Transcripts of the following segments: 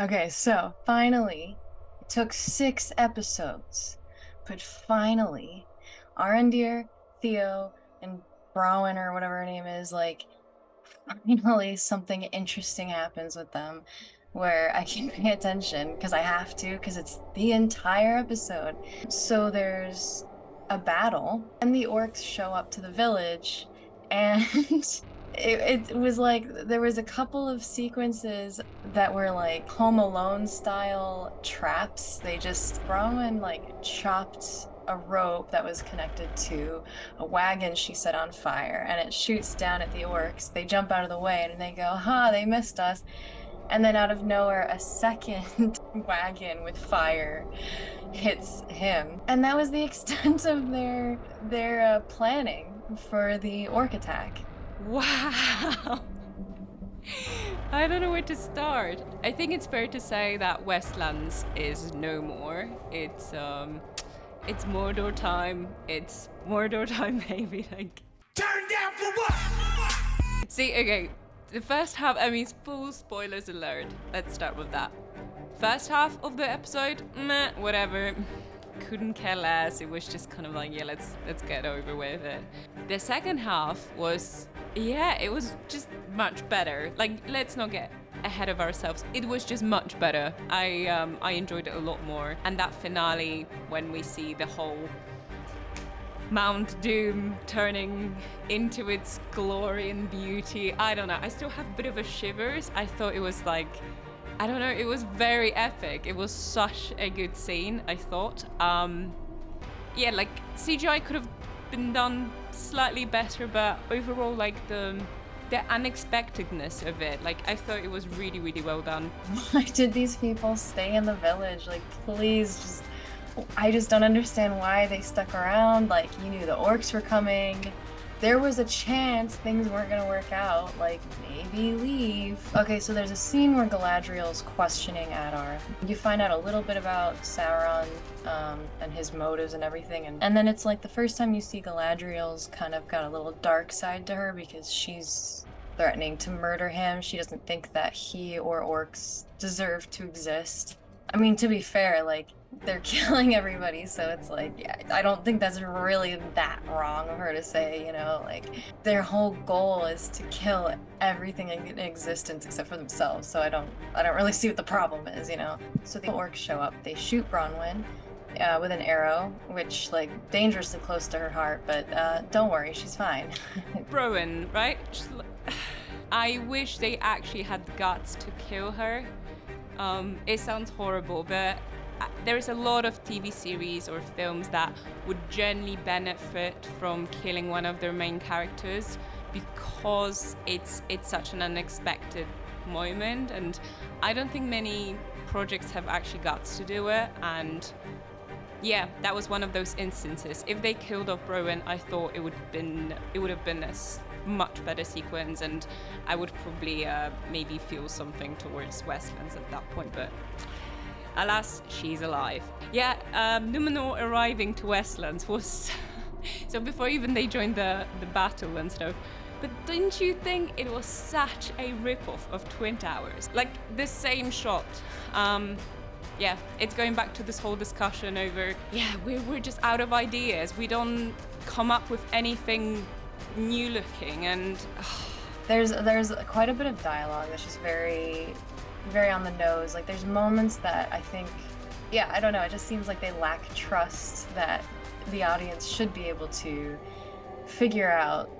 Okay, so finally, it took 6 episodes, but finally, Arendir, Theo, and Browen or whatever her name is, like, finally something interesting happens with them where I can pay attention because I have to, because it's the entire episode. So there's a battle, and the orcs show up to the village, and it was like there was a couple of sequences that were like Home Alone style traps. They just Rowan like chopped a rope that was connected to a wagon she set on fire, and it shoots down at the orcs. They jump out of the way and they go, "Ha, they missed us." And then out of nowhere, a second wagon with fire hits him. And that was the extent of their planning for the orc attack. Wow. I don't know where to start. I think it's fair to say that Westlands is no more. It's Mordor time. It's Mordor time, baby. Like, turn down for what? See, okay, the first half. I mean, full spoilers alert. Let's start with that. First half of the episode, meh, whatever. Couldn't care less. It was just kind of like, yeah, let's get over with it. The second half was, yeah, it was just much better. Like, let's not get ahead of ourselves. It was just much better. I enjoyed it a lot more. And that finale, when we see the whole Mount Doom turning into its glory and beauty, I don't know. I still have a bit of a shivers. I thought it was like, I don't know, it was very epic. It was such a good scene, I thought. Yeah, like, CGI could have been done slightly better, but overall, like, the unexpectedness of it, like, I thought it was really, really well done. Why did these people stay in the village? Like, please, I just don't understand why they stuck around. Like, you knew the orcs were coming. There was a chance things weren't gonna work out, like, maybe leave. Okay, so there's a scene where Galadriel's questioning Adar. You find out a little bit about Sauron and his motives and everything, and then it's like the first time you see Galadriel's kind of got a little dark side to her because she's threatening to murder him. She doesn't think that he or orcs deserve to exist. I mean, to be fair, like, they're killing everybody, so it's like, yeah, I don't think that's really that wrong of her to say, you know, like, their whole goal is to kill everything in existence except for themselves, so I don't really see what the problem is, you know? So the orcs show up, they shoot Bronwyn with an arrow, which, like, dangerously close to her heart, but don't worry, she's fine. Rowan, right? I wish they actually had the guts to kill her. It sounds horrible, but there's a lot of TV series or films that would generally benefit from killing one of their main characters because it's such an unexpected moment, and I don't think many projects have actually guts to do it. And yeah, that was one of those instances. If they killed off Rowan, I thought it would have been a much better sequence, and I would probably maybe feel something towards Westlands at that point, but alas, she's alive. Yeah, Numenor arriving to Westlands was so before even they joined the battle and stuff. But didn't you think it was such a rip-off of Twin Towers? Like, the same shot. Yeah, it's going back to this whole discussion over, yeah, we're just out of ideas. We don't come up with anything new looking, and there's quite a bit of dialogue that's just very, very on the nose. Like, there's moments that I think, yeah, I don't know, it just seems like they lack trust that the audience should be able to figure out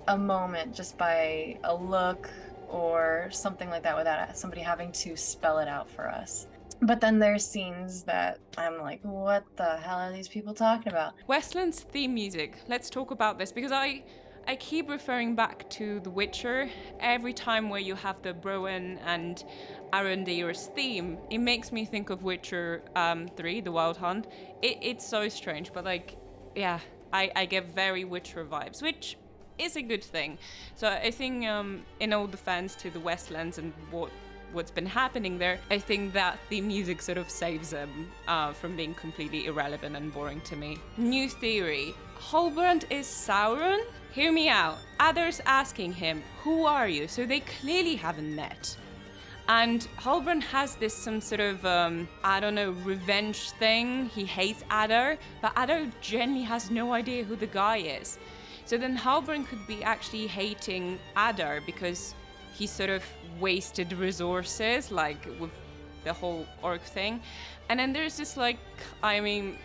a moment just by a look or something like that without somebody having to spell it out for us. But then there's scenes that I'm like, what the hell are these people talking about? Westland's theme music. Let's talk about this, because I keep referring back to The Witcher. Every time where you have the Browen and Arondir's theme, it makes me think of Witcher 3, The Wild Hunt. It's so strange, but like, yeah, I get very Witcher vibes, which is a good thing. So I think in all defense to the Westlands and what's been happening there, I think that the music sort of saves them from being completely irrelevant and boring to me. New theory. Halbrand is Sauron? Hear me out. Others asking him, who are you? So they clearly haven't met. And Halbrand has this some sort of, I don't know, revenge thing. He hates Addar, but Addar genuinely has no idea who the guy is. So then Halbrand could be actually hating Addar because he sort of wasted resources, like with the whole orc thing. And then there's this, like, I mean,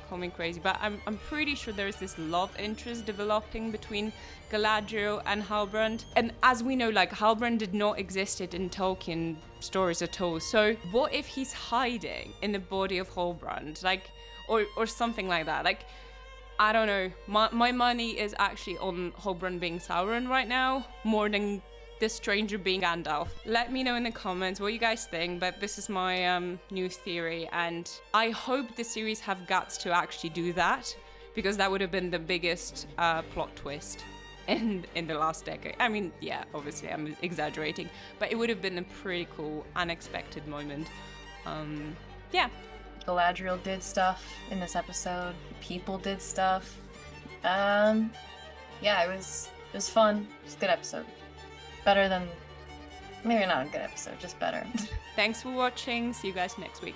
call me crazy, but I'm pretty sure there's this love interest developing between Galadriel and Halbrand. And as we know, like, Halbrand did not exist in Tolkien stories at all. So what if he's hiding in the body of Halbrand? Like, or something like that. Like, I don't know. My money is actually on Halbrand being Sauron right now, more than this stranger being Gandalf. Let me know in the comments what you guys think, but this is my new theory, and I hope the series have guts to actually do that, because that would have been the biggest plot twist in the last decade. I mean, yeah, obviously I'm exaggerating, but it would have been a pretty cool, unexpected moment. Yeah. Galadriel did stuff in this episode. People did stuff. Yeah, it was fun. It was a good episode. Better than, maybe not a good episode, just better. Thanks for watching. See you guys next week.